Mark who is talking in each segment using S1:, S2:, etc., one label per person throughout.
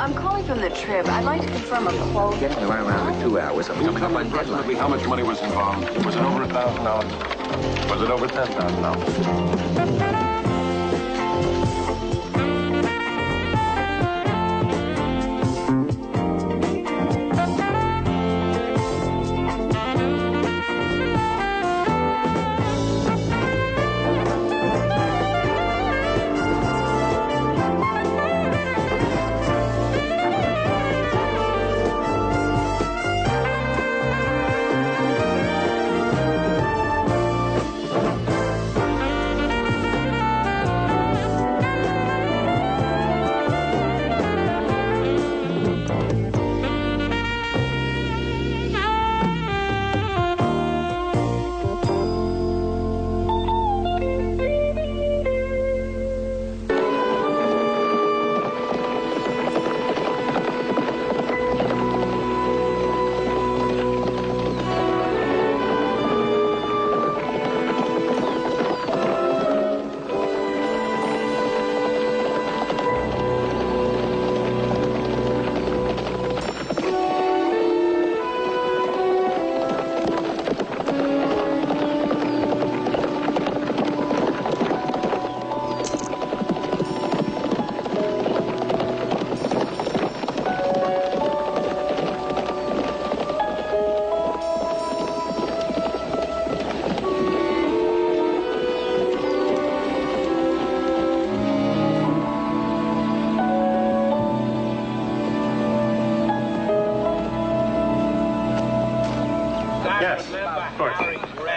S1: I'm calling from the Trib. I'd like to confirm a quote.
S2: Getting around in 2 hours. I'm coming up on
S3: Approximately how much money was involved? Was it over $1,000? Was it over $10,000?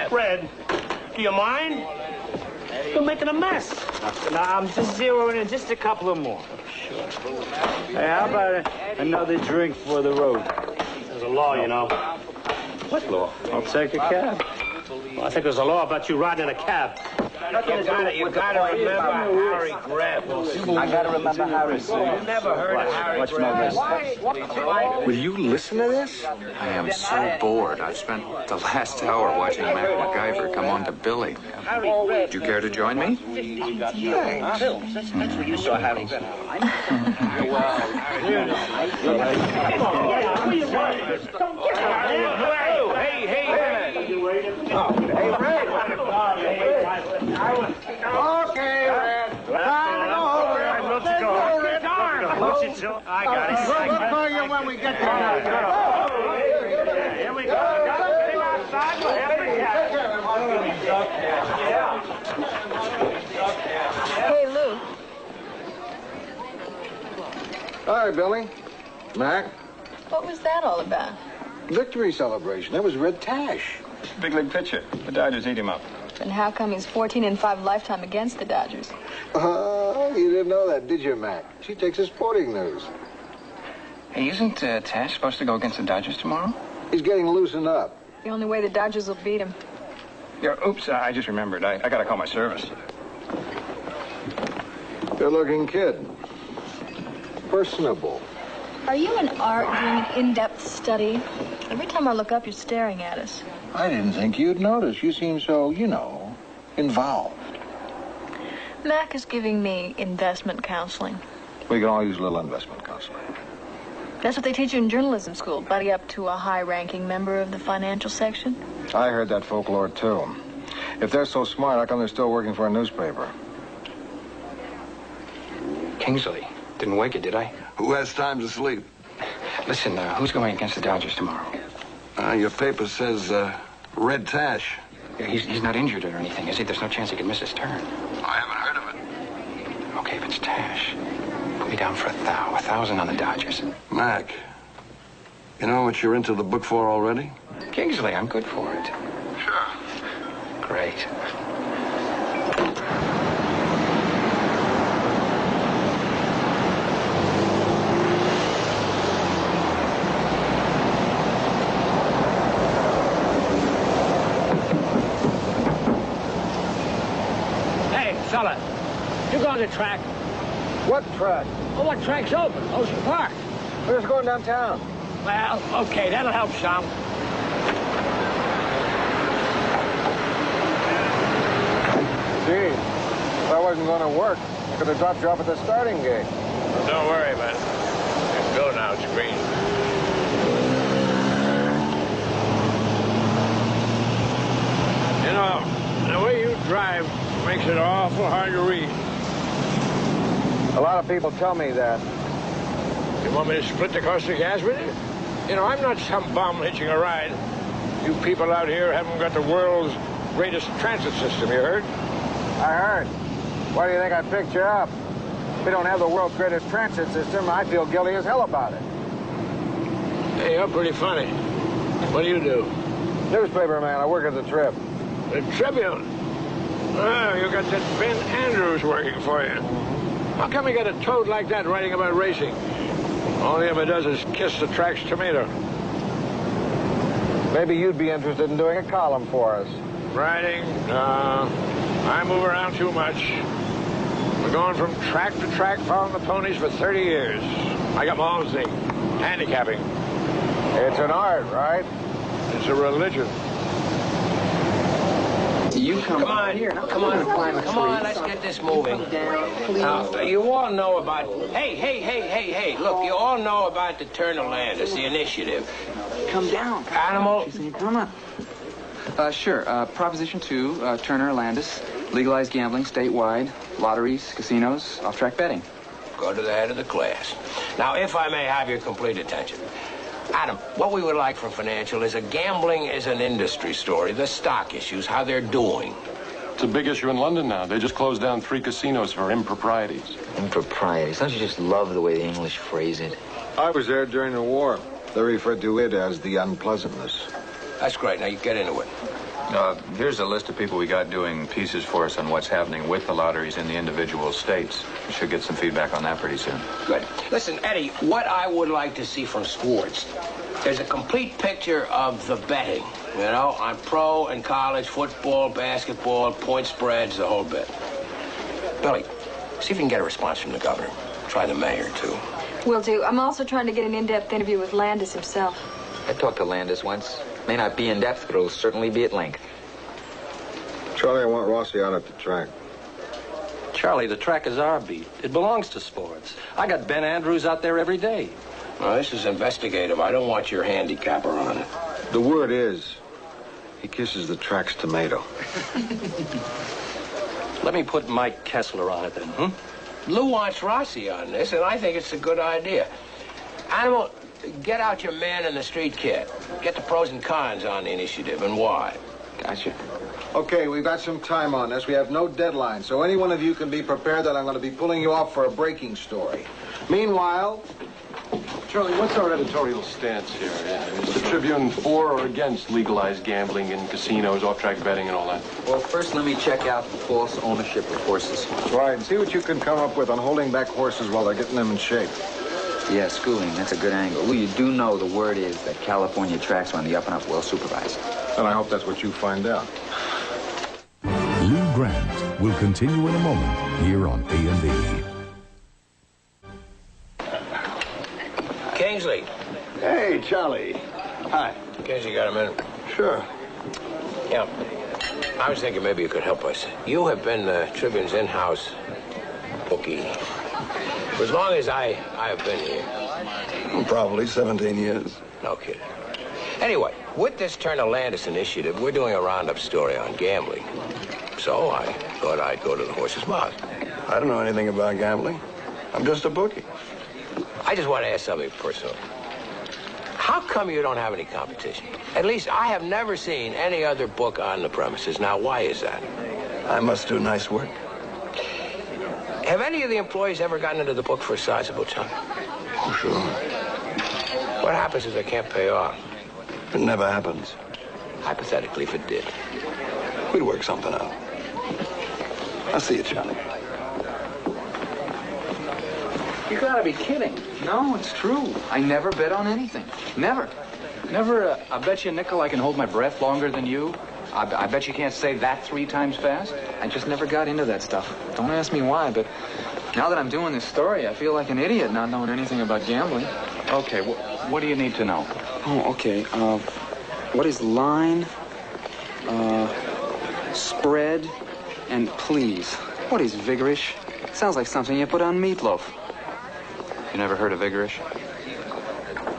S4: Fred, do you mind? You're making a mess. No, I'm just zeroing in just a couple of more. Sure. Hey, how about another drink for the road? There's a law, you know. What law? I'll take a cab. Well, I think there's a law about you riding in a cab.
S5: You gotta remember Harry Greb.
S2: I gotta remember Harry.
S5: You never heard of Harry Greb.
S2: Will you listen to this? I am so bored. I've spent the last hour watching Mac MacGyver come on to Billy. Would you care to join me?
S5: Thanks. That's where you saw Harry Greb.
S4: Hey, Red.
S5: Okay, Red.
S4: Let's go. I got it.
S5: We'll call you when we get there.
S4: Here we go.
S1: Hey, Lou.
S6: Hi, Billy. Mac.
S1: What was that all about?
S6: Victory celebration. That was Red Tash.
S3: Big league pitcher. The Dodgers eat him up.
S1: And how come he's 14-5 lifetime against the Dodgers?
S6: You didn't know that, did you, Mac? She takes his sporting news.
S7: Hey, isn't Tash supposed to go against the Dodgers tomorrow?
S6: He's getting loosened up.
S1: The only way the Dodgers will beat him.
S7: Yeah, oops, I just remembered. I gotta call my service.
S6: Good-looking kid. Personable.
S1: Are you in art doing an in-depth study? Every time I look up, you're staring at us.
S6: I didn't think you'd notice. You seem so, involved.
S1: Mac is giving me investment counseling.
S6: We can all use a little investment counseling.
S1: That's what they teach you in journalism school. Buddy up to a high-ranking member of the financial section.
S6: I heard that folklore, too. If they're so smart, how come they're still working for a newspaper?
S7: Kingsley, didn't wake you, did I?
S3: Who has time to sleep?
S7: Listen, who's going against the Dodgers tomorrow?
S3: Your paper says Red Tash.
S7: Yeah, he's not injured or anything, is he? There's no chance he can miss his turn.
S3: I haven't heard of it.
S7: Okay, if it's Tash, put me down for 1,000 on the Dodgers.
S3: Mac, you know what you're into the book for already?
S7: Kingsley, I'm good for it.
S3: Sure.
S7: Great.
S4: Fella, you go on the track.
S6: What track?
S4: Oh, what track's open? Ocean Park.
S6: We're just going downtown.
S4: Well, okay, that'll help some.
S6: Gee, if I wasn't going to work, I could have dropped you off at the starting gate.
S4: Don't worry about it.
S5: it awful hard to read.
S6: A lot of people tell me that.
S5: You want me to split the cost of gas with you? You know, I'm not some bum hitching a ride. You people out here haven't got the world's greatest transit system, you heard?
S6: I heard. Why do you think I picked you up? If we don't have the world's greatest transit system, I feel guilty as hell about it.
S5: Hey, you're pretty funny. What do you do?
S6: Newspaper man, I work at the Trib.
S5: The Tribune. Oh, you got that Ben Andrews working for you. How come you got a toad like that writing about racing? All he ever does is kiss the track's tomato.
S6: Maybe you'd be interested in doing a column for us.
S5: Riding? No. I move around too much. We're going from track to track following the ponies for 30 years. I got my own thing. Handicapping.
S6: It's an art, right?
S5: It's a religion.
S7: You come
S5: on,
S7: here.
S5: come on, let's get this moving. You all know about... Hey, look, you all know about the Turn of Landis, the initiative.
S7: Come down.
S5: Animal.
S7: She's saying, come on. Sure. Proposition 2, Turner, Landis, legalized gambling statewide, lotteries, casinos, off-track betting.
S5: Go to the head of the class. Now, if I may have your complete attention. Adam, what we would like from Financial is a gambling as an industry story, the stock issues, how they're doing.
S3: It's a big issue in London now. They just closed down 3 casinos for improprieties.
S8: Improprieties. Don't you just love the way the English phrase it?
S6: I was there during the war. They referred to it as the unpleasantness.
S5: That's great. Now, you get into it.
S2: Here's a list of people we got doing pieces for us on what's happening with the lotteries in the individual states. We should get some feedback on that pretty soon.
S5: Good. Listen, Eddie, what I would like to see from sports, there's a complete picture of the betting, you know, on pro and college football, basketball, point spreads, the whole bit. Billy, see if you can get a response from the governor. Try the mayor, too.
S9: Will do. I'm also trying to get an in-depth interview with Landis himself.
S8: I talked to Landis once. May not be in depth, but it'll certainly be at length.
S6: Charlie, I want Rossi out at the track.
S10: Charlie, the track is our beat. It belongs to sports. I got Ben Andrews out there every day.
S5: Well, this is investigative. I don't want your handicapper on it.
S6: The word is, he kisses the track's tomato.
S10: Let me put Mike Kessler on it then,
S5: Lou wants Rossi on this, and I think it's a good idea. Animal, get out your man in the street kid. Get the pros and cons on the initiative and why.
S8: Gotcha.
S6: Okay, we've got some time on this. We have no deadline, so any one of you can be prepared that I'm going to be pulling you off for a breaking story. Meanwhile...
S3: Charlie, what's our editorial stance here? Is the Tribune for or against legalized gambling in casinos, off-track betting, and all that?
S8: Well, first let me check out the false ownership of horses.
S6: Right, see what you can come up with on holding back horses while they're getting them in shape.
S8: Yeah, schooling, that's a good angle. Well, you do know the word is that California tracks are on the up and up, well supervised.
S6: And I hope that's what you find out.
S11: Lou Grant will continue in a moment here on A&E.
S5: Kingsley.
S4: Hey, Charlie. Hi.
S5: Kingsley, got a minute?
S4: Sure.
S5: Yeah. I was thinking maybe you could help us. You have been the Tribune's in-house bookie for as long as I have been here.
S4: Probably 17 years.
S5: No kidding. Anyway, with this Turn of Landis initiative, we're doing a roundup story on gambling. So I thought I'd go to the horse's mouth.
S4: I don't know anything about gambling. I'm just a bookie.
S5: I just want to ask something personal. How come you don't have any competition? At least I have never seen any other book on the premises. Now, why is that?
S4: I must do nice work.
S5: Have any of the employees ever gotten into the book for a sizable chunk?
S4: Oh, sure.
S5: What happens if they can't pay off?
S4: It never happens.
S5: Hypothetically, if it did.
S4: We'd work something out. I'll see you, Charlie.
S7: You gotta be kidding. No, it's true. I never bet on anything. Never. Never, I bet you a nickel I can hold my breath longer than you. I bet you can't say that 3 times fast. I just never got into that stuff. Don't ask me why, but now that I'm doing this story, I feel like an idiot not knowing anything about gambling.
S10: Okay, what do you need to know?
S7: Oh, okay. What is line, spread, and please? What is vigorish? Sounds like something you put on meatloaf.
S10: You never heard of vigorish?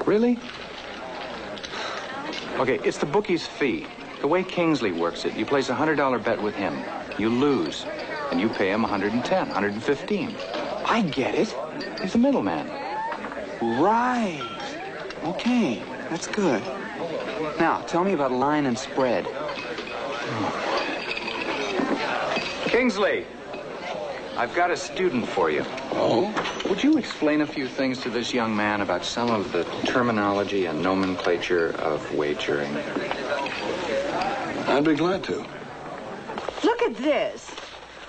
S10: Really? Okay, it's the bookie's fee. The way Kingsley works it, you place a $100 bet with him. You lose.
S7: And you pay him 110, 115. I get it. He's the middleman.
S12: Right. Okay, that's good. Now, tell me about line and spread.
S7: Kingsley, I've got a student for you.
S12: Oh?
S7: Would you explain a few things to this young man about some of the terminology and nomenclature of wagering?
S3: I'd be glad to.
S13: Look at this.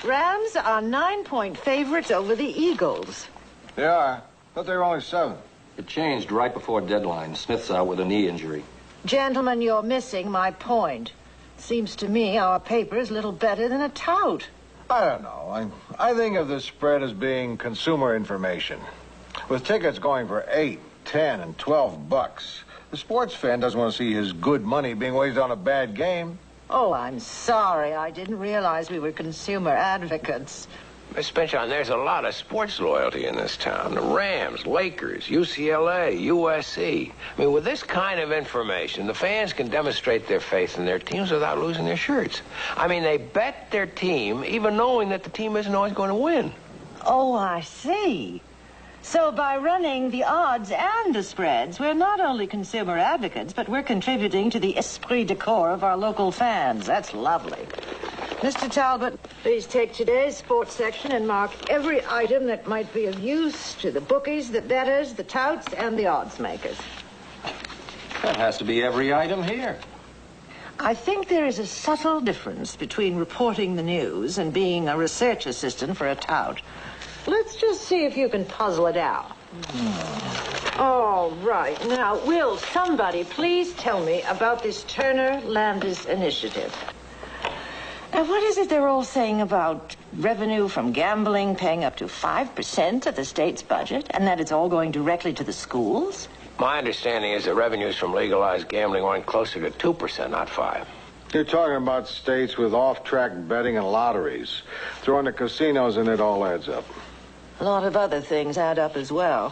S13: Rams are 9-point favorites over the Eagles.
S6: They are. Thought they were only 7.
S10: It changed right before deadline. Smith's out with a knee injury.
S13: Gentlemen, you're missing my point. Seems to me our paper's little better than a tout.
S6: I don't know. I think of the spread as being consumer information. With tickets going for 8, 10, and 12 bucks, the sports fan doesn't want to see his good money being wasted on a bad game.
S13: Oh, I'm sorry. I didn't realize we were consumer advocates.
S5: Miss Pinchon, there's a lot of sports loyalty in this town. The Rams, Lakers, UCLA, USC. I mean, with this kind of information, the fans can demonstrate their faith in their teams without losing their shirts. I mean, they bet their team, even knowing that the team isn't always going to win.
S13: Oh, I see. So by running the odds and the spreads, we're not only consumer advocates, but we're contributing to the esprit de corps of our local fans. That's lovely. Mr. Talbot, please take today's sports section and mark every item that might be of use to the bookies, the bettors, the touts, and the odds makers.
S10: That has to be every item here.
S13: I think there is a subtle difference between reporting the news and being a research assistant for a tout. Let's just see if you can puzzle it out. All right. Now, will somebody please tell me about this Turner-Landis initiative? Now, what is it they're all saying about revenue from gambling paying up to 5% of the state's budget, and that it's all going directly to the schools?
S5: My understanding is that revenues from legalized gambling went closer to 2%, not 5%.
S6: You're talking about states with off-track betting and lotteries. Throw in the casinos and it all adds up.
S13: A lot of other things add up as well.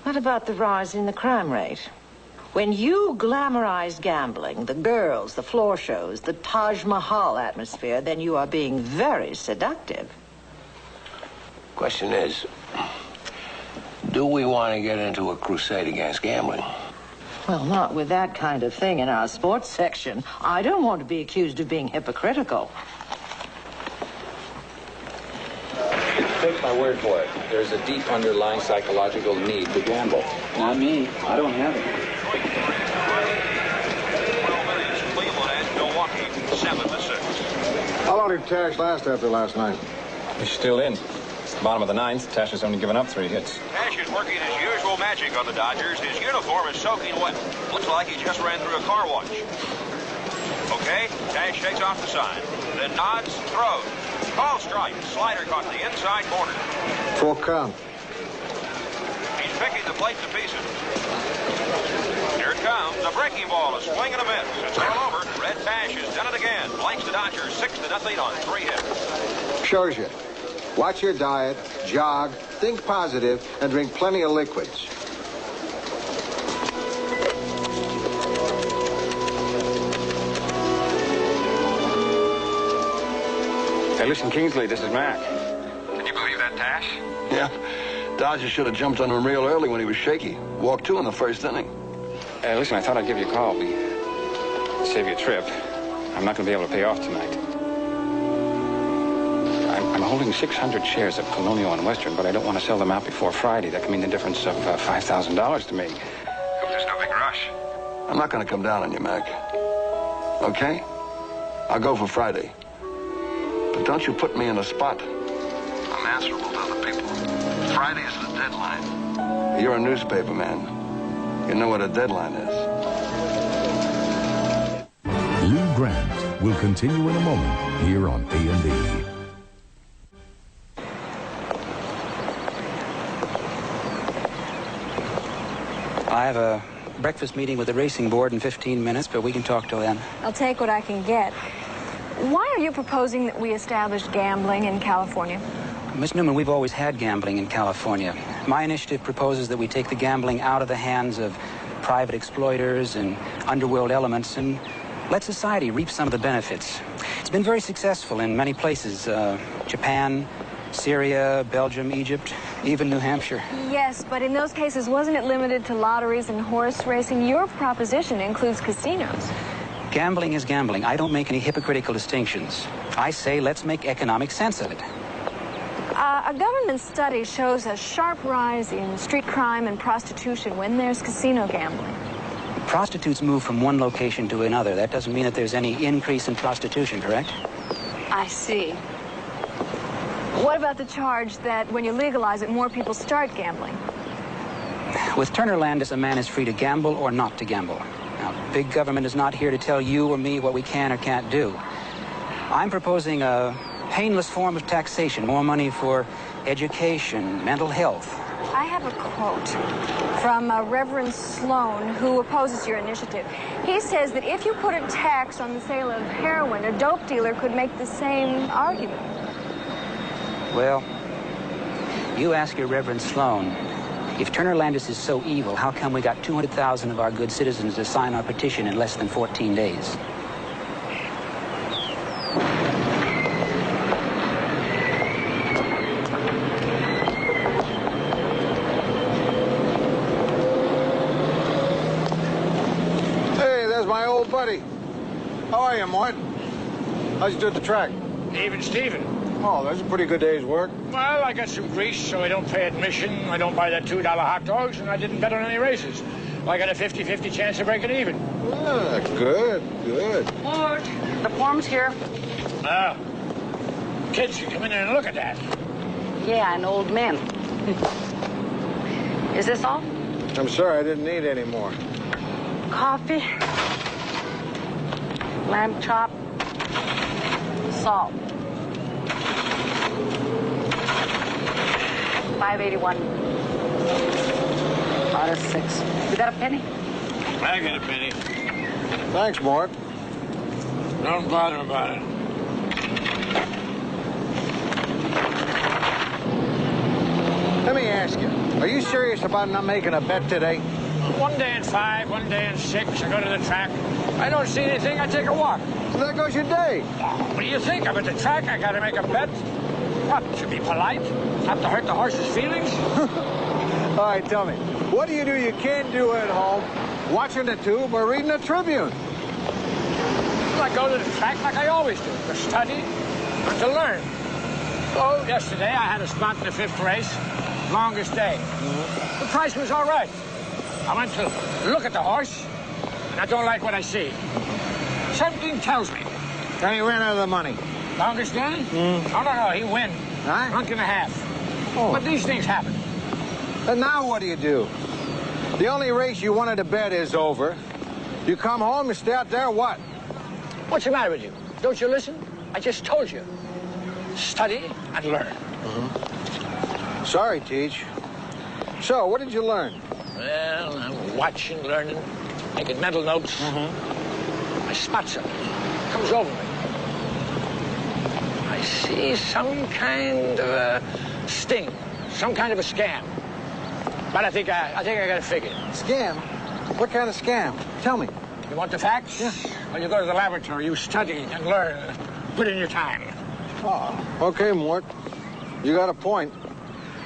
S13: What about the rise in the crime rate? When you glamorize gambling, the girls, the floor shows, the Taj Mahal atmosphere, then you are being very seductive.
S5: Question is, do we want to get into a crusade against gambling?
S13: Well, not with that kind of thing in our sports section. I don't want to be accused of being hypocritical.
S7: Take my word for it. There's a deep underlying psychological need to gamble.
S12: Not me. I don't have it.
S14: Cleveland and Milwaukee, 7-6.
S6: How long did Tash last after last night?
S15: He's still in. Bottom of the ninth, Tash has only given up 3 hits.
S14: Tash is working his usual magic on the Dodgers. His uniform is soaking wet. Looks like he just ran through a car wash. Okay, Tash takes off the sign. Then nods, throws. Ball strike. Slider caught the inside corner.
S6: Full count.
S14: He's picking the plate to pieces. Here it comes. A breaking ball, a swing and a miss. It's all over. Red Tash has done it again. Blanks the Dodgers 6-0 on 3 hits.
S6: Shows you. Watch your diet, jog, think positive, and drink plenty of liquids.
S15: Hey, listen, Kingsley, this is Mac.
S14: Can you believe that, Tash?
S3: Yeah. Dodgers should have jumped on him real early when he was shaky. Walked 2 in the first inning.
S15: Listen, I thought I'd give you a call. Save you a trip. I'm not going to be able to pay off tonight. I'm holding 600 shares of Colonial and Western, but I don't want to sell them out before Friday. That could mean the difference of $5,000 to me.
S14: There's no big rush.
S3: I'm not going to come down on you, Mac. Okay? I'll go for Friday. But don't you put me in a spot. I'm answerable to other people. Friday is the deadline. You're a newspaper man. You know what a deadline is.
S11: Lou Grant will continue in a moment here on A&E.
S12: I have a breakfast meeting with the racing board in 15 minutes, but we can talk till then.
S9: I'll take what I can get. Why are you proposing that we establish gambling in California?
S12: Miss Newman, we've always had gambling in California. My initiative proposes that we take the gambling out of the hands of private exploiters and underworld elements and
S15: Let society reap some of the benefits. It's been very successful in many places. Japan, Syria, Belgium, Egypt, even New Hampshire.
S9: Yes, but in those cases, wasn't it limited to lotteries and horse racing? Your proposition includes casinos.
S15: Gambling is gambling. I don't make any hypocritical distinctions. I say let's make economic sense of it.
S9: A government study shows a sharp rise in street crime and prostitution when there's casino gambling.
S15: Prostitutes move from one location to another. That doesn't mean that there's any increase in prostitution, correct?
S9: I see. What about the charge that when you legalize it, more people start gambling?
S15: With Turner Landis, a man is free to gamble or not to gamble. Now, big government is not here to tell you or me what we can or can't do. I'm proposing a painless form of taxation, more money for education, mental health.
S9: I have a quote from Reverend Sloan, who opposes your initiative. He says that if you put a tax on the sale of heroin, a dope dealer could make the same argument.
S15: Well, you ask your Reverend Sloan, if Turner Landis is so evil, how come we got 200,000 of our good citizens to sign our petition in less than 14 days?
S6: Buddy. How are you, Mort? How's you do at the track?
S4: Even Steven.
S6: Oh, that's a pretty good day's work.
S4: Well, I got some grease, so I don't pay admission. I don't buy that $2 hot dogs, and I didn't bet on any races. I got a 50-50 chance of breaking even.
S6: Ah, good, good.
S16: Mort, the form's here.
S4: Kids, you come in there and look at that.
S16: Yeah, an old man. Is this all?
S6: I'm sorry, I didn't need any more.
S16: Coffee, lamb chop, salt. $5.81. About a 6. You got a penny?
S4: I got a penny.
S6: Thanks, Mort.
S4: Don't bother about it.
S6: Let me ask you, are you serious about not making a bet today?
S4: One day in 5, one day in 6, I go to the track. I don't see anything, I take a walk.
S6: So there goes your day.
S4: Oh, what do you think? I'm at the track, I gotta make a bet. What, should be polite? Not to hurt the horse's feelings?
S6: All right, tell me, what do you can't do at home, watching the tube or reading the Tribune?
S4: Well, I go to the track like I always do, to study and to learn. So, yesterday I had a spot in the 5th race, longest day. The price was all right. I went to look at the horse, and I don't like what I see. Something tells me.
S6: Then he ran out of the money.
S4: Longest day? Oh, no, he win.
S6: Huh?
S4: Drunk and a half.
S6: Oh.
S4: But these things happen.
S6: And now what do? The only race you wanted to bet is over. You come home and stay out there, what?
S4: What's the matter with you? Don't you listen? I just told you. Study and learn.
S6: Sorry, Teach. So, what did you learn?
S4: Well, I'm watching, learning, making mental notes. I spot something. Comes over me. I see some kind of a sting, some kind of a scam. But I think I got it figured.
S6: Scam? What kind of scam? Tell me.
S4: You want the facts?
S6: Yeah.
S4: Well, you go to the laboratory, you study and learn, put in your time.
S6: Oh, okay, Mort. You got a point.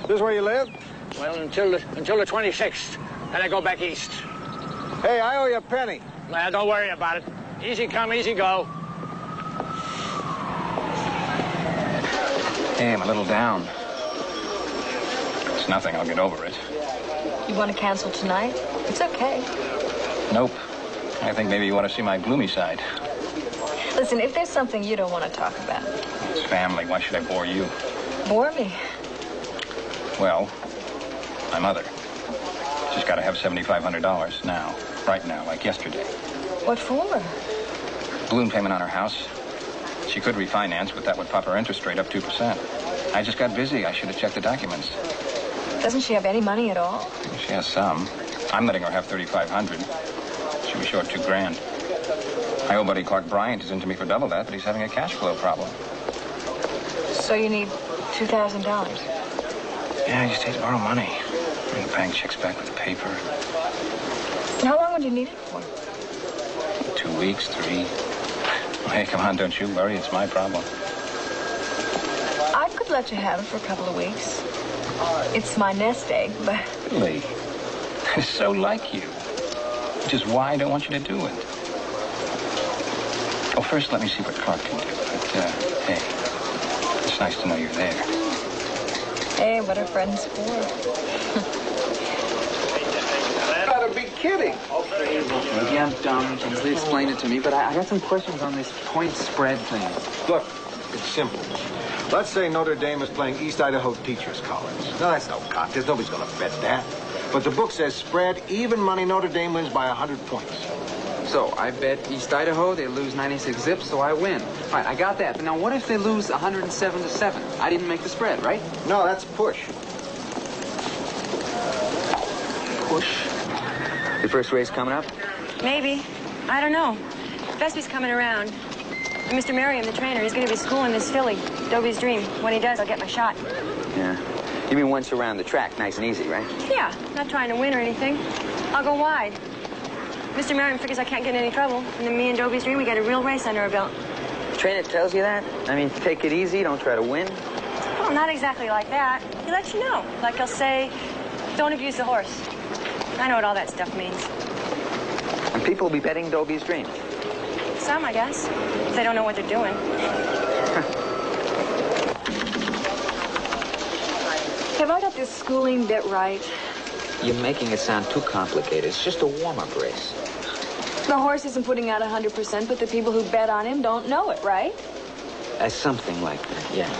S6: This where you live?
S4: Well, until the 26th. Then I go back east.
S6: Hey, I owe you a penny.
S4: Well, don't worry about it. Easy come, easy go.
S15: Hey, I'm a little down. It's nothing. I'll get over it.
S1: You want to cancel tonight? It's okay.
S15: Nope. I think maybe you want to see my gloomy side.
S1: Listen, if there's something you don't want to talk about.
S15: It's family. Why should I bore you?
S1: Bore me.
S15: Well, my mother. She's got to have $7,500 now. Right now, like yesterday.
S1: What for?
S15: Balloon payment on her house. She could refinance, but that would pop her interest rate up 2%. I just got busy. I should have checked the documents.
S1: Doesn't she have any money at all?
S15: She has some. I'm letting her have $3,500. She was short $2,000. My old buddy Clark Bryant is into me for double that, but he's having a cash flow problem.
S1: So you need $2,000?
S15: Yeah, I just hate to borrow money. And the bank checks back with the paper.
S1: And how long would you need it for?
S17: 2 weeks, 3. Hey, come on, don't you worry. It's my problem.
S1: I could let you have it for a couple of weeks. It's my nest egg, but...
S17: Billy, it's so like you. Which is why I don't want you to do it. Well, first, let me see what Clark can do. But, hey, it's nice to know you're there.
S1: Hey, what are friends for?
S6: You gotta be kidding.
S12: Maybe I'm dumb. Please explain it to me, but I got some questions on this point spread thing.
S6: Look, it's simple. Let's say Notre Dame is playing East Idaho Teachers College. No, that's no contest. Nobody's gonna bet that. But the book says spread, even money, Notre Dame wins by 100 points.
S12: So I bet East Idaho they lose 96 zips, so I win. All right, I got that. But now what if they lose 107-7? I didn't make the spread, right?
S6: No, that's push.
S12: Push?
S8: Your first race coming up?
S9: Maybe. I don't know. Vespi's coming around. And Mr. Merriam, the trainer, he's going to be schooling this filly, Dobie's Dream. When he does, I'll get my shot.
S8: Yeah. You mean once around the track, nice and easy, right?
S9: Yeah, not trying to win or anything. I'll go wide. Mr. Merriam figures I can't get in any trouble. And then me and Dobie's Dream, we got a real race under our belt.
S8: The trainer tells you that? I mean, take it easy, don't try to win.
S9: Well, not exactly like that. He lets you know. Like he'll say, don't abuse the horse. I know what all that stuff means.
S8: And people will be betting Dobie's Dream.
S9: Some, I guess. If they don't know what they're doing.
S1: Have I got this schooling bit right?
S8: You're making it sound too complicated. It's just a warm-up race.
S1: The horse isn't putting out 100%, but the people who bet on him don't know it, right?
S8: Something like that, yeah.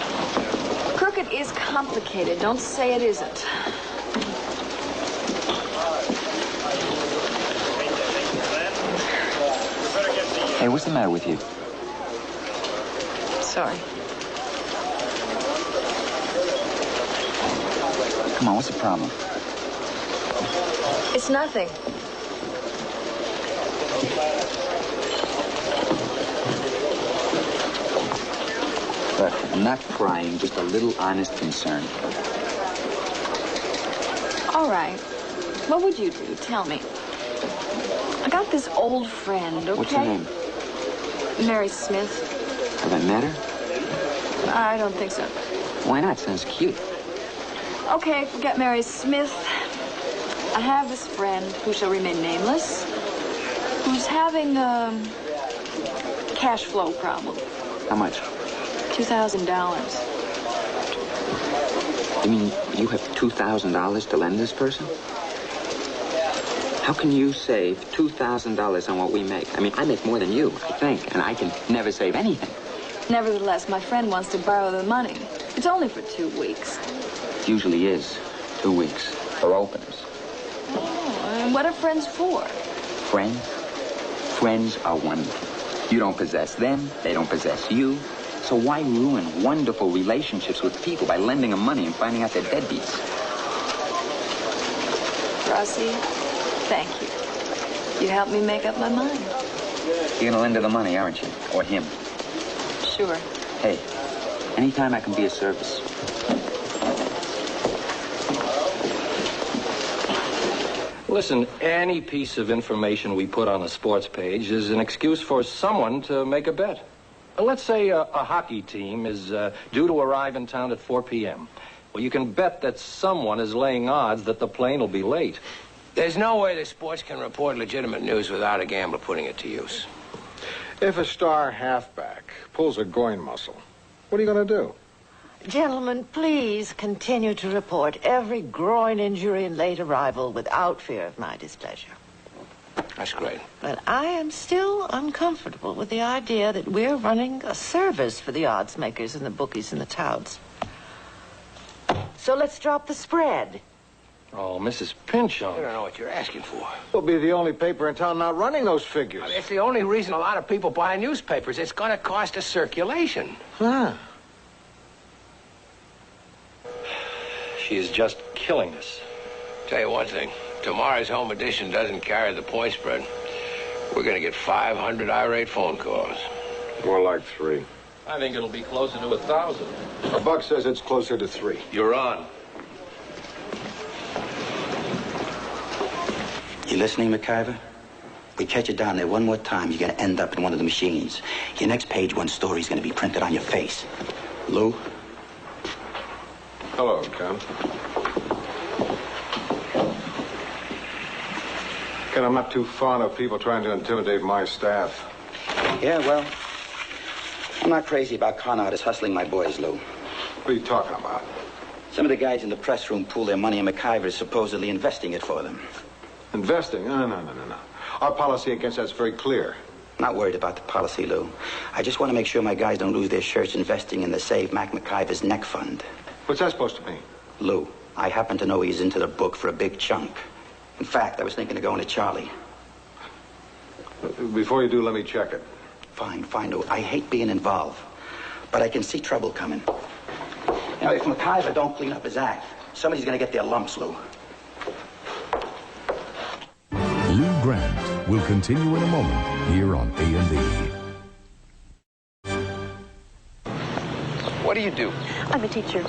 S1: Crooked is complicated. Don't say it isn't.
S8: Hey, what's the matter with you?
S1: Sorry.
S8: Come on, what's the problem?
S1: It's nothing.
S8: Look, I'm not crying, just a little honest concern.
S1: All right. What would you do? Tell me. I got this old friend, okay?
S8: What's her name?
S1: Mary Smith.
S8: Have I met her?
S1: I don't think so.
S8: Why not? Sounds cute.
S1: Okay, forget Mary Smith. I have this friend who shall remain nameless, who's having a cash flow problem.
S8: How much?
S1: $2,000.
S8: You mean you have $2,000 to lend this person? How can you save $2,000 on what we make? I mean, I make more than you, I think, and I can never save anything.
S1: Nevertheless, my friend wants to borrow the money. It's only for 2 weeks.
S8: It usually is 2 weeks for openers.
S1: Oh, and what are friends for?
S8: Friends? Friends are wonderful. You don't possess them, they don't possess you. So why ruin wonderful relationships with people by lending them money and finding out they're deadbeats?
S1: Rossi, thank you. You helped me make up my mind.
S8: You're gonna lend her the money, aren't you? Or him?
S1: Sure.
S8: Hey, anytime I can be of service.
S10: Listen, any piece of information we put on a sports page is an excuse for someone to make a bet. Let's say a hockey team is due to arrive in town at 4 p.m. Well, you can bet that someone is laying odds that the plane will be late.
S5: There's no way the sports can report legitimate news without a gambler putting it to use.
S6: If a star halfback pulls a groin muscle, what are you going to do?
S13: Gentlemen, please continue to report every groin injury and late arrival without fear of my displeasure.
S5: That's great.
S13: But I am still uncomfortable with the idea that we're running a service for the odds makers and the bookies and the touts. So let's drop the spread.
S10: Oh, Mrs. Pinchon.
S5: I don't know what you're asking for.
S6: We'll be the only paper in town not running those figures.
S5: It's the only reason a lot of people buy newspapers. It's going to cost us circulation.
S6: Huh.
S10: She is just killing us.
S5: Tell you one thing. Tomorrow's home edition doesn't carry the point spread. We're going to get 500 irate phone calls.
S6: More like 3.
S10: I think it'll be closer to 1,000.
S6: A buck says it's closer to 3.
S10: You're on.
S18: You listening, McIver? We catch you down there one more time, you're going to end up in one of the machines. Your next page one story's going to be printed on your face. Lou?
S6: Hello, Ken. Ken, I'm not too fond of people trying to intimidate my staff.
S18: Yeah, well, I'm not crazy about con artists hustling my boys, Lou.
S6: What are you talking about?
S18: Some of the guys in the press room pool their money in McIver, supposedly investing it for them.
S6: Investing? No. Our policy against that's very clear.
S18: Not worried about the policy, Lou. I just want to make sure my guys don't lose their shirts investing in the Save Mac McIver's neck fund.
S6: What's that supposed to mean?
S18: Lou, I happen to know he's into the book for a big chunk. In fact, I was thinking of going to Charlie.
S6: Before you do, let me check it.
S18: Fine, Lou. I hate being involved, but I can see trouble coming. You know, if McIver don't clean up his act, somebody's going to get their lumps, Lou.
S11: Lou Grant will continue in a moment here on A&E.
S7: What do you do?
S19: I'm a teacher.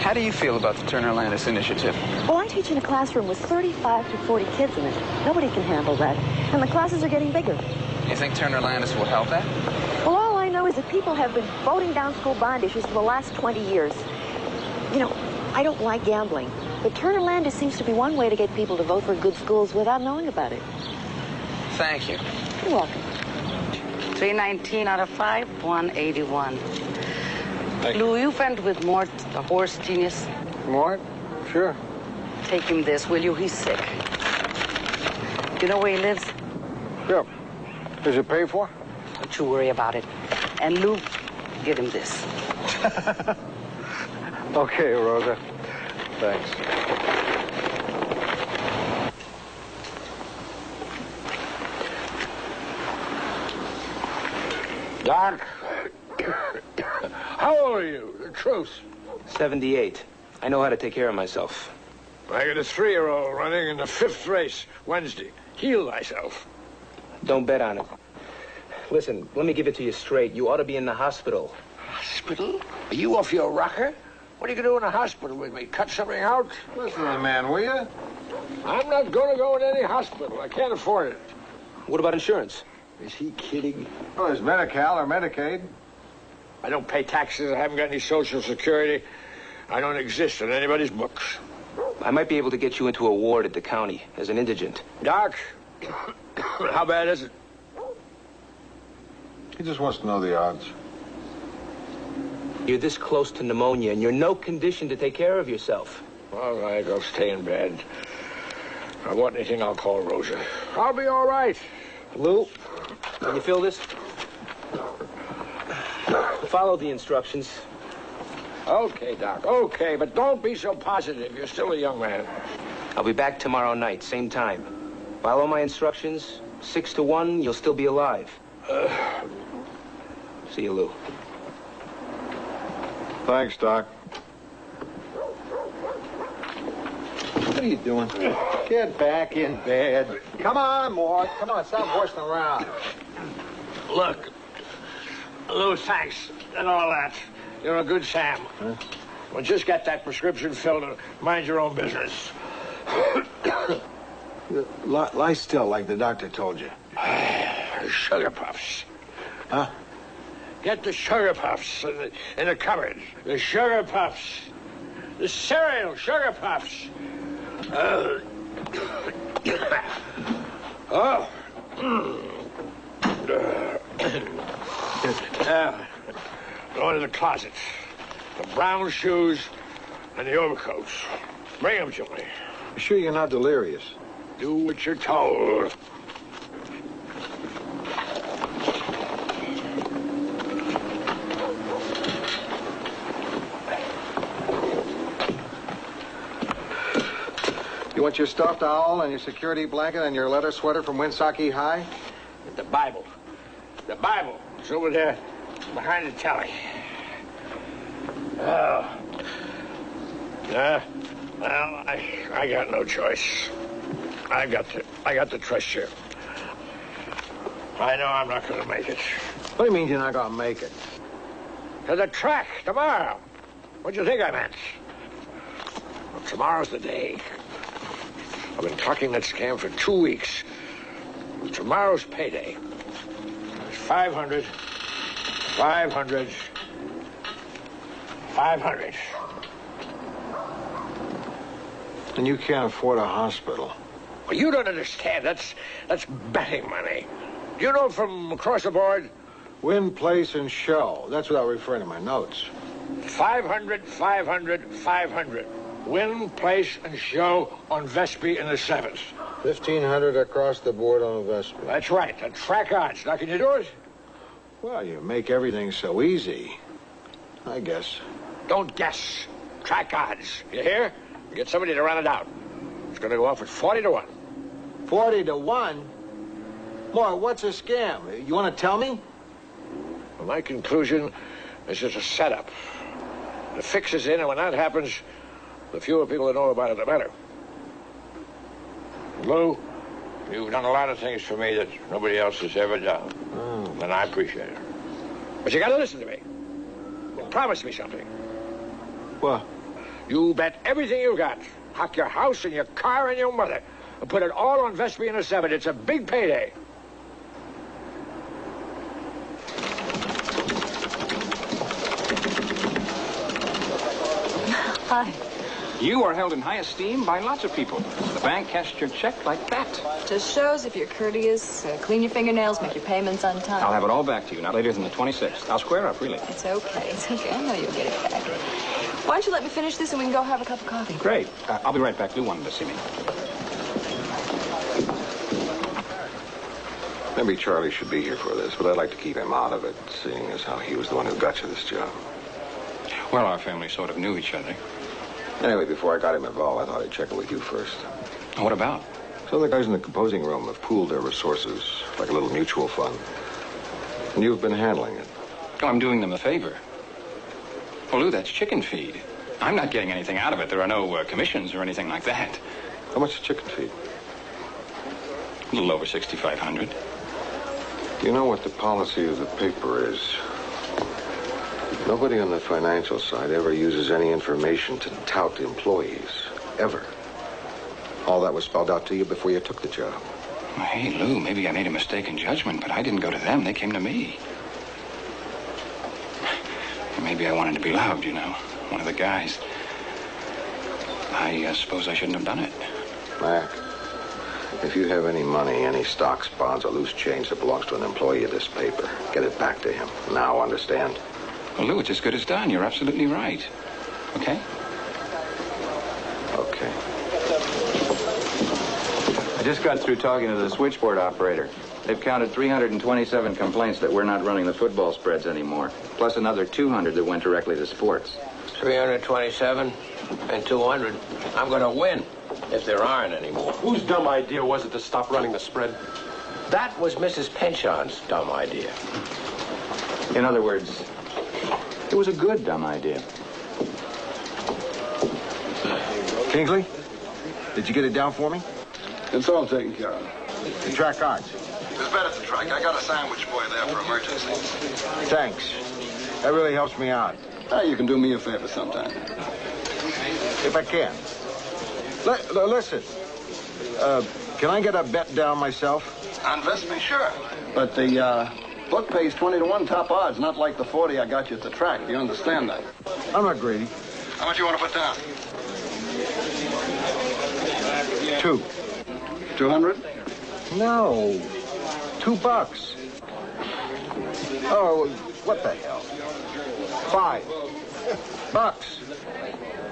S7: How do you feel about the Turner Landis initiative?
S19: Well, I teach in a classroom with 35 to 40 kids in it. Nobody can handle that. And the classes are getting bigger.
S7: You think Turner Landis will help that?
S19: Well, all I know is that people have been voting down school bond issues for the last 20 years. You know, I don't like gambling, but Turner Landis seems to be one way to get people to vote for good schools without knowing about it.
S7: Thank you.
S19: You're welcome.
S16: 319 out of 5, 181. Lou, you friend with Mort, the horse genius?
S6: Mort? Sure.
S16: Take him this, will you? He's sick. You know where he lives?
S6: Yep. Is it paid for?
S16: Don't you worry about it. And Lou, give him this.
S6: Okay, Rosa. Thanks.
S5: Doc, how old are you? The truth.
S10: 78. I know how to take care of myself.
S5: I got a 3-year-old running in the 5th race Wednesday. Heal thyself.
S10: Don't bet on it. Listen, let me give it to you straight. You ought to be in the hospital.
S5: Hospital? Are you off your rocker? What are you going to do in the hospital with me? Cut something out?
S6: Listen to the man, will you?
S5: I'm not going to go in any hospital. I can't afford it.
S10: What about insurance?
S5: Is he kidding?
S6: Well, there's Medi-Cal or Medicaid.
S5: I don't pay taxes. I haven't got any Social Security. I don't exist in anybody's books.
S10: I might be able to get you into a ward at the county as an indigent.
S5: Doc, how bad is it?
S6: He just wants to know the odds.
S10: You're this close to pneumonia, and you're in no condition to take care of yourself.
S5: All right, I'll stay in bed. If I want anything, I'll call Rosa. I'll be all right.
S10: Lou, can you feel this? Follow the instructions.
S5: Okay, Doc, okay, but don't be so positive. You're still a young man.
S10: I'll be back tomorrow night, same time. Follow my instructions. 6 to 1, you'll still be alive. See you, Lou.
S6: Thanks, Doc. What are you doing? Get back in bed. Come on, Mort. Come on, stop horsing around.
S5: Look, Lou, thanks, and all that. You're a good Sam.
S6: Huh?
S5: Well, just get that prescription filled and mind your own business.
S6: Lie still, like the doctor told you.
S5: Sugar Puffs.
S6: Huh?
S5: Get the Sugar Puffs in the cupboard. The Sugar Puffs. The cereal Sugar Puffs. Oh. Go into the closet. The brown shoes and the overcoats. Bring them to me.
S6: You sure you're not delirious?
S5: Do what you're told.
S6: You want your stuffed owl and your security blanket and your leather sweater from Winsaki High?
S5: The Bible. The Bible. It's over there behind the telly. Oh. Well, I got no choice. I got to trust you. I know I'm not going to make it.
S6: What do you mean you're not going to make it?
S5: To the track tomorrow. What do you think I meant? Well, tomorrow's the day. I've been talking that scam for 2 weeks.
S20: Tomorrow's payday. It's 500, 500, 500.
S6: And you can't afford a hospital.
S20: Well, you don't understand. That's betting money. Do you know from across the board?
S6: Win, place, and show. That's without referring to my notes.
S20: 500, 500, 500. Win, place, and show on Vespi in the 7th.
S6: 1,500 across the board on Vespi.
S20: That's right. The track odds. Now, can you do it?
S6: Well, you make everything so easy. I guess.
S20: Don't guess. Track odds. You hear? Get somebody to run it out. It's going to go off at 40 to 1.
S6: 40 to 1? Boy, what's a scam? You want to tell me?
S20: Well, my conclusion is it's a setup. The fix is in, and when that happens, the fewer people that know about it, the better. Lou, you've done a lot of things for me that nobody else has ever done. And I appreciate it. But you got to listen to me. Promise me something.
S6: What?
S20: You bet everything you got. Hock your house and your car and your mother. And put it all on Vespi in a 7. It's a big payday.
S9: Hi.
S17: You are held in high esteem by lots of people. The bank cashed your check like that.
S1: Just shows if you're courteous, clean your fingernails, make your payments on time.
S17: I'll have it all back to you, not later than the 26th. I'll square up, really.
S1: It's okay. It's okay. I know you'll get it back. Why don't you let me finish this and we can go have a cup of coffee?
S17: Great. I'll be right back. Lou wanted to see me.
S3: Maybe Charlie should be here for this, but I'd like to keep him out of it, seeing as how he was the one who got you this job.
S17: Well, our family sort of knew each other.
S3: Anyway, before I got him involved, I thought I'd check in with you first.
S17: What about?
S3: Some of the guys in the composing room have pooled their resources, like a little mutual fund. And you've been handling it.
S17: Oh, I'm doing them a favor. Well, Lou, that's chicken feed. I'm not getting anything out of it. There are no commissions or anything like that.
S3: How much is chicken feed?
S17: A little over 6,500.
S3: Do you know what the policy of the paper is? Nobody on the financial side ever uses any information to tout employees. Ever. All that was spelled out to you before you took the job.
S17: Well, hey, Lou, maybe I made a mistake in judgment, but I didn't go to them. They came to me. Maybe I wanted to be loved, you know. One of the guys. I suppose I shouldn't have done it.
S3: Mac, if you have any money, any stocks, bonds, or loose change that belongs to an employee of this paper, get it back to him. Now, understand?
S17: Well, Lou, it's as good as done. You're absolutely right. Okay?
S3: Okay.
S21: I just got through talking to the switchboard operator. They've counted 327 complaints that we're not running the football spreads anymore, plus another 200 that went directly to sports.
S5: 327 and 200. I'm going to win if there aren't any more.
S22: Whose dumb idea was it to stop running the spread?
S5: That was Mrs. Pension's dumb idea.
S21: In other words, it was a good dumb idea.
S6: Kingsley, did you get it down for me?
S3: It's all taken care of.
S6: The track odds.
S3: There's bet at the track. I got a sandwich boy there for emergencies.
S6: Thanks. That really helps me out.
S3: You can do me a favor sometime.
S6: If I can. Listen. Can I get a bet down myself?
S3: On Vespi, sure. But the book pays 20 to 1 top odds, not like the 40 I got you at the track. Do you understand that?
S6: I'm not greedy.
S3: How much you want to put down?
S6: 2.
S3: 200?
S6: No. $2. Oh, what the hell? $5.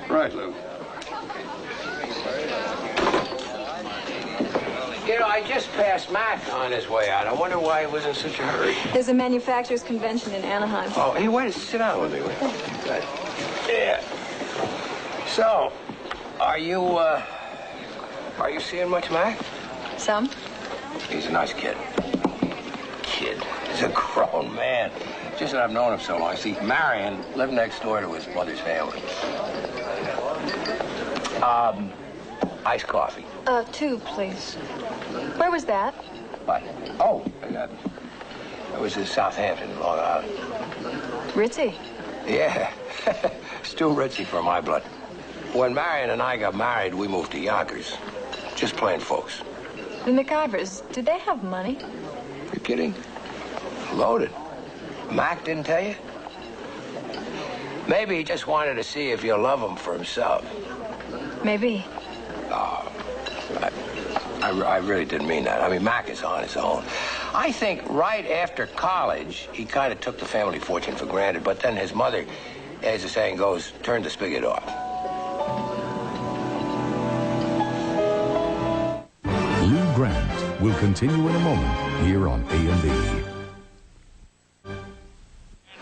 S3: Right, Lou.
S5: You know, I just passed Mac on his way out. I wonder why he was in such a hurry.
S1: There's a manufacturers convention in Anaheim.
S5: Oh, hey, wait, sit down with me. Yeah. So, are you seeing much Mac?
S1: Some.
S5: He's a nice kid. He's a grown man. Just that I've known him so long. See, Marion lived next door to his mother's family. Iced coffee.
S1: 2, please. Where was that?
S5: What? Oh, it was in Southampton, Long Island.
S1: Ritzy.
S5: Yeah. It's too ritzy for my blood. When Marion and I got married, we moved to Yonkers. Just plain folks.
S1: The McIvers, do they have money?
S5: You kidding? Loaded. Mac didn't tell you? Maybe he just wanted to see if you'll love him for himself.
S1: Maybe.
S5: Oh, I really didn't mean that. I mean, Mac is on his own. I think right after college, he kind of took the family fortune for granted, but then his mother, as the saying goes, turned the spigot off.
S11: Lou Grant will continue in a moment here on A&E.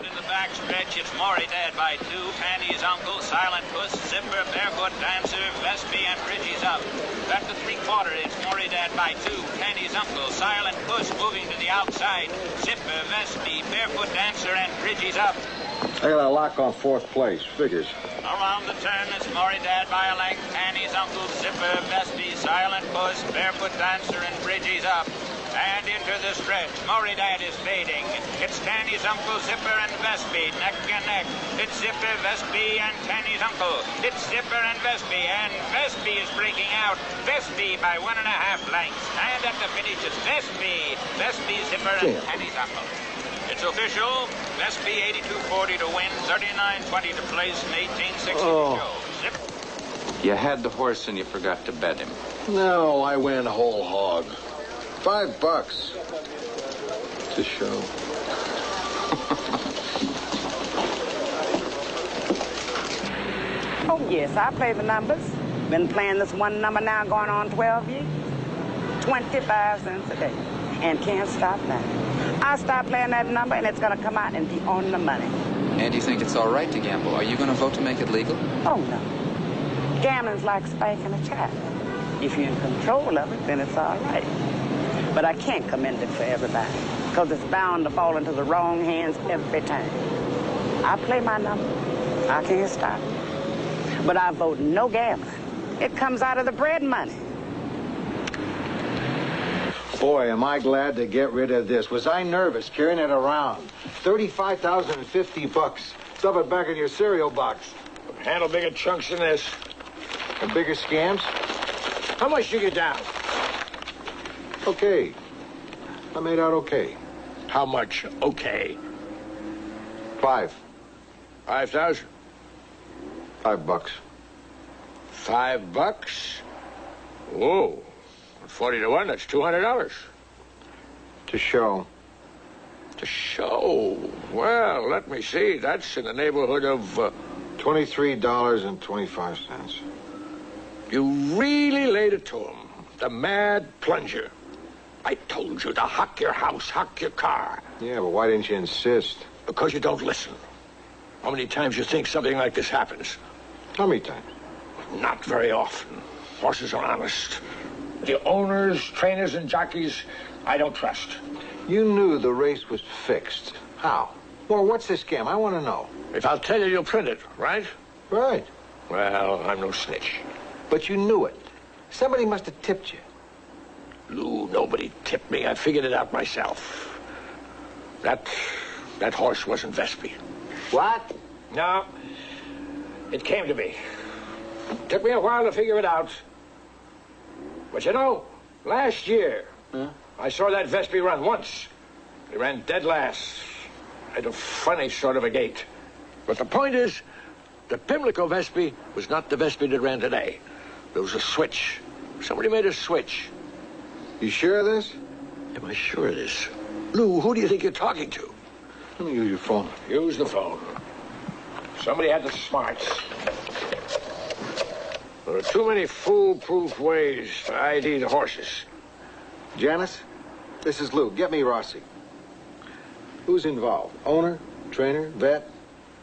S2: In the backstretch, it's Maury Dad by 2, Pandy's uncle, Silent Puss, Zipper, Barefoot Dancer, Vespi, and Bridgie's up. At the 3/4, it's Maury Dad by 2, Pandy's uncle, Silent Puss moving to the outside, Zipper, Vespi, Barefoot Dancer, and Bridgie's up.
S6: I got a lock on 4th place. Figures.
S2: Around the turn, it's Maury Dad by a length, Pandy's uncle, Zipper, Vespi, Silent Puss, Barefoot Dancer, and Bridgie's up. And into the stretch, Maury Dad is fading. It's Tanny's uncle, Zipper, and Vespi, neck and neck. It's Zipper, Vespi, and Tanny's uncle. It's Zipper and Vespi, and Vespi is breaking out. Vespi by 1.5 lengths. And at the finish, it's Vespi. Vespi, Zipper, and Tanny's uncle. It's official. Vespi 82.40 to win, 39.20 to place, and 18.60 to show. Zip.
S21: You had the horse and you forgot to bet him.
S6: No, I win whole hog. $5 to show.
S16: Oh, yes, I play the numbers. Been playing this one number now going on 12 years. 25 cents a day. And can't stop now. I start playing that number and it's going to come out and be on the money.
S12: And you think it's all right to gamble? Are you going to vote to make it legal?
S16: Oh, no. Gambling's like spanking a child. If you're in control of it, then it's all right. But I can't commend it for everybody, because it's bound to fall into the wrong hands every time. I play my number. I can't stop it. But I vote no gambling. It comes out of the bread money.
S6: Boy, am I glad to get rid of this. Was I nervous carrying it around? $35,050. Stuff it back in your cereal box.
S20: Handle bigger chunks than this.
S6: And bigger scams?
S20: How much you get down?
S6: Okay. I made out okay.
S20: How much okay?
S6: 5.
S20: 5,000?
S6: $5.
S20: $5? Whoa. 40 to 1, that's $200.
S6: To show.
S20: To show? Well, let me see. That's in the neighborhood of...
S6: $23.25.
S20: You really laid it to him. The mad plunger. I told you to hock your house, hock your car.
S6: Yeah, but why didn't you insist?
S20: Because you don't listen. How many times you think something like this happens?
S6: How many times?
S20: Not very often. Horses are honest. The owners, trainers, and jockeys, I don't trust.
S6: You knew the race was fixed. How? Well, what's this scam? I want to know.
S20: If I'll tell you, you'll print it, right?
S6: Right.
S20: Well, I'm no snitch.
S6: But you knew it. Somebody must have tipped you.
S20: Lou, nobody tipped me. I figured it out myself. That horse wasn't Vespi.
S6: What?
S20: No. It came to me. Took me a while to figure it out. But you know, last year, I saw that Vespi run once. He ran dead last. Had a funny sort of a gait. But the point is, the Pimlico Vespi was not the Vespi that ran today. There was a switch. Somebody made a switch.
S6: You sure of this?
S20: Am I sure of this? Lou, who do you think you're talking to?
S6: Let me use your phone.
S20: Use the phone. Somebody had the smarts. There are too many foolproof ways to ID the horses.
S6: Janice, this is Lou. Get me Rossi. Who's involved? Owner, trainer, vet?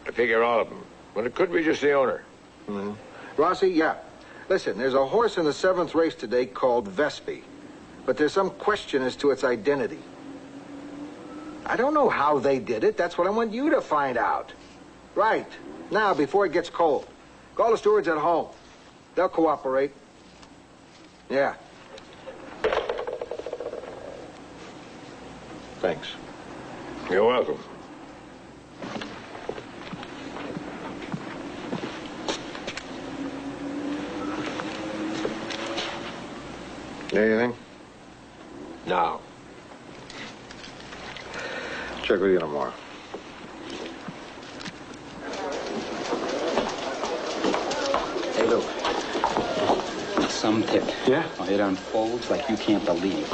S20: I figure all of them. But it could be just the owner.
S6: Mm-hmm. Rossi, yeah. Listen, there's a horse in the 7th race today called Vespi. But there's some question as to its identity. I don't know how they did it. That's what I want you to find out. Right. Now, before it gets cold. Call the stewards at home. They'll cooperate. Yeah. Thanks.
S20: You're welcome.
S6: Anything? No. Check with you tomorrow.
S8: Hey, Lou. Some tip.
S6: Yeah?
S8: Oh, it unfolds like you can't believe.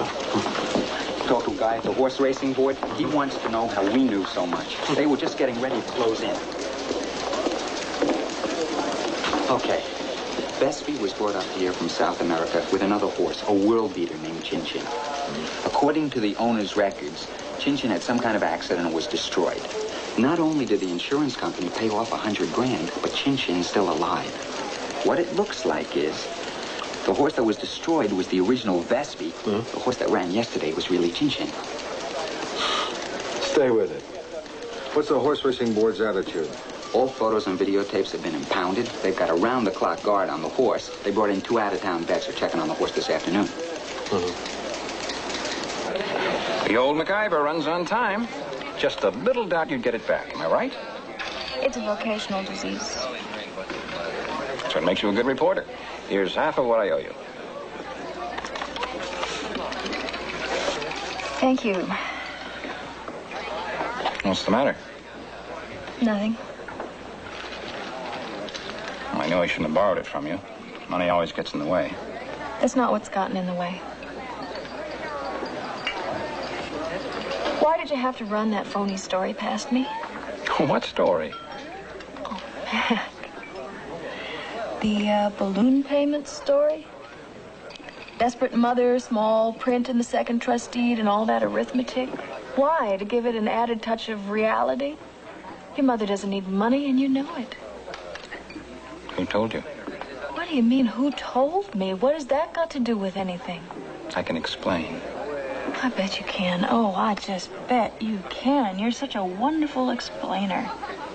S8: Talk to a guy at the horse racing board. He wants to know how we knew so much. They were just getting ready to close in. Okay. Vespi was brought up here from South America with another horse, a world beater named Chin Chin. According to the owner's records, Chin Chin had some kind of accident and was destroyed. Not only did the insurance company pay off $100 grand, but Chin Chin's still alive. What it looks like is the horse that was destroyed was the original Vespi. The horse that ran yesterday was really Chin Chin.
S6: Stay with it. What's the horse racing board's attitude?
S8: All photos and videotapes have been impounded. They've got a round-the-clock guard on the horse. They brought in 2 out-of-town vets who are checking on the horse this afternoon.
S17: The old MacIver runs on time. Just a little doubt you'd get it back. Am I right?
S9: It's a vocational disease.
S17: That's what makes you a good reporter. Here's half of what I owe you.
S9: Thank you.
S17: What's the matter?
S9: Nothing.
S17: Well, I knew I shouldn't have borrowed it from you. Money always gets in the way.
S9: That's not what's gotten in the way. Why did you have to run that phony story past me?
S17: What story?
S9: Oh, Mac. The balloon payment story? Desperate mother, small print in the second trust deed, and all that arithmetic? Why? To give it an added touch of reality? Your mother doesn't need money, and you know it.
S17: Who told you?
S9: What do you mean, who told me? What has that got to do with anything?
S17: I can explain.
S9: I bet you can. Oh, I just bet you can. You're such a wonderful explainer.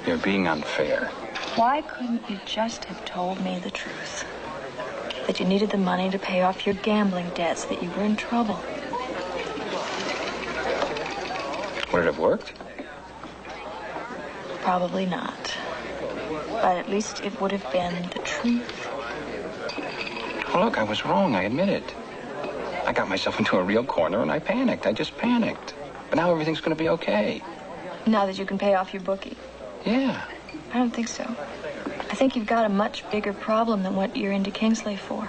S17: You're being unfair.
S9: Why couldn't you just have told me the truth? That you needed the money to pay off your gambling debts, that you were in trouble.
S17: Would it have worked?
S9: Probably not. But at least it would have been the truth.
S17: Well, look, I was wrong. I admit it. I got myself into a real corner and I panicked. I just panicked. But now everything's going to be okay.
S9: Now that you can pay off your bookie?
S17: Yeah.
S9: I don't think so. I think you've got a much bigger problem than what you're into Kingsley for.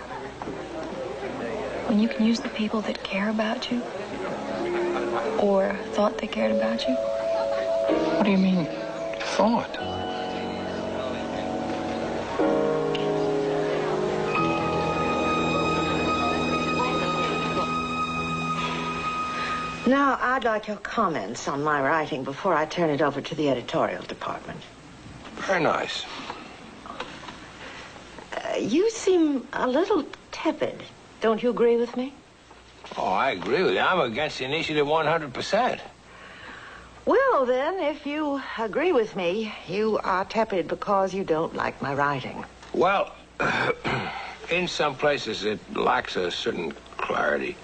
S9: When you can use the people that care about you, or thought they cared about you.
S17: What do you mean, thought?
S13: Now, I'd like your comments on my writing before I turn it over to the editorial department.
S6: Very nice.
S13: You seem a little tepid. Don't you agree with me?
S20: Oh, I agree with you. I'm against the initiative 100%.
S13: Well, then, if you agree with me, you are tepid because you don't like my writing.
S20: Well, in some places it lacks a certain clarity.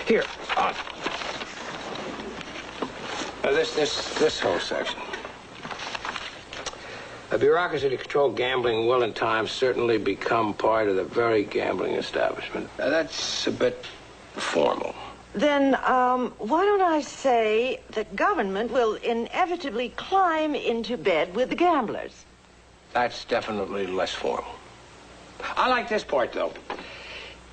S20: Here, this whole section. A bureaucracy to control gambling will, in time, certainly become part of the very gambling establishment. Now, that's a bit formal.
S13: Then, why don't I say that government will inevitably climb into bed with the gamblers?
S20: That's definitely less formal. I like this part, though.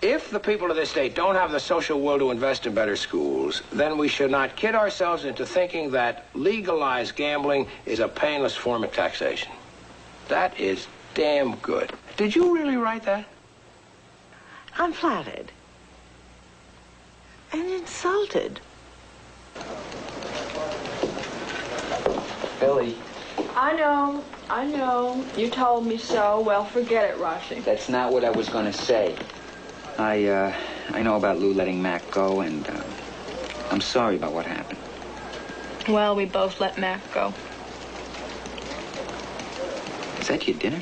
S20: If the people of this state don't have the social will to invest in better schools, then we should not kid ourselves into thinking that legalized gambling is a painless form of taxation. That is damn good. Did you really write that?
S13: I'm flattered. And insulted.
S8: Billy.
S1: I know. You told me so. Well, forget it, Rashi.
S8: That's not what I was going to say. I know about Lou letting Mac go, and I'm sorry about what happened.
S1: Well, we both let Mac go.
S8: Is that your dinner?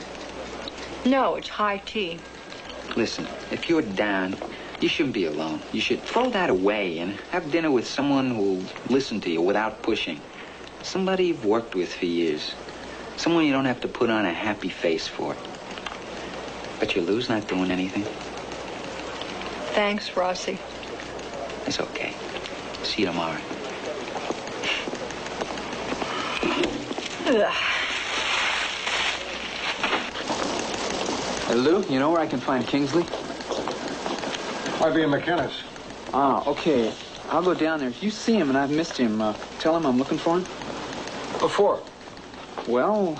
S1: No, it's high tea.
S8: Listen, if you're down, you shouldn't be alone. You should throw that away and have dinner with someone who'll listen to you without pushing. Somebody you've worked with for years. Someone you don't have to put on a happy face for. But your Lou's not doing anything.
S1: Thanks, Rossi.
S8: It's okay.
S18: See you tomorrow.
S12: Hey, Lou, you know where I can find Kingsley?
S6: Might be in McKinnis.
S12: Ah, okay. I'll go down there. If you see him and I've missed him, tell him I'm looking for him.
S6: Before?
S12: Well,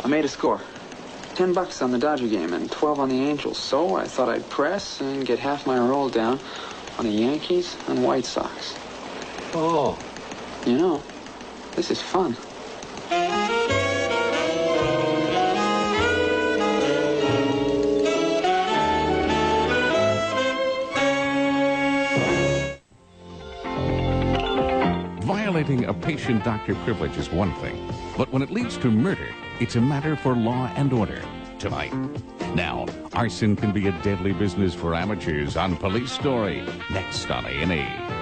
S12: I made a score. $10 on the Dodger game and 12 on the Angels. So I thought I'd press and get half my roll down on the Yankees and White Sox.
S6: Oh.
S12: You know, this is fun.
S11: Violating a patient-doctor privilege is one thing, but when it leads to murder, it's a matter for law and order. Tonight. Now, arson can be a deadly business for amateurs on Police Story, next on A&E.